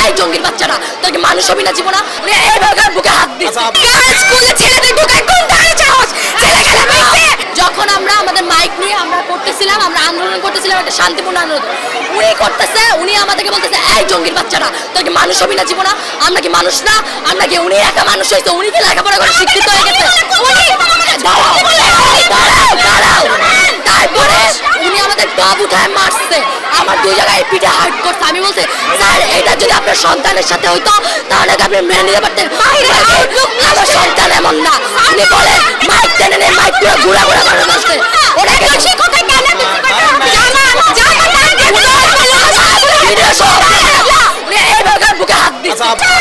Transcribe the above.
এই জঙ্গির বাচ্চারা তোর কি মানুষ হবি না জীবনা উনি এইভাবে বুকে হাত দিচ্ছে স্কুলে ছেলেদের ঢোকায় কোন দাঁড়িয়ে চাওস ছেলেগুলো মাইছে যখন আমরা আমাদের মাইক নিয়ে আমরা করতেছিলাম আমরা আন্দোলন করতেছিলাম একটা শান্তিপূর্ণ আন্দোলন উনি করতেছে উনি আমাদেরকে বলতেছে এই জঙ্গির বাচ্চারা তোর কি মানুষ হবি না জীবনা আমরা কি মানুষ না আমরা কি উনি একা মানুষ হয়েছে উনি কি লেখাপড়া করে শিক্ষিত হয়ে গেছে তারপরে উনি আমাদের টপ উঠায় মারছে আমার দুই জায়গায় পিঠে হার্ট করছে আমি বলছি স্যার এটা যদি আপনার সন্তানের সাথে হইতো তাহলে আপনি মেনে নিতে পারতেন আমার সন্তান এমন না উনি বলে মাইক টেনে নেই মাইক পুরো ঘুরা ঘুরা করে বসছে ওনাকে শিক্ষকতা কেন এইভাবে বুকে হাত দিচ্ছে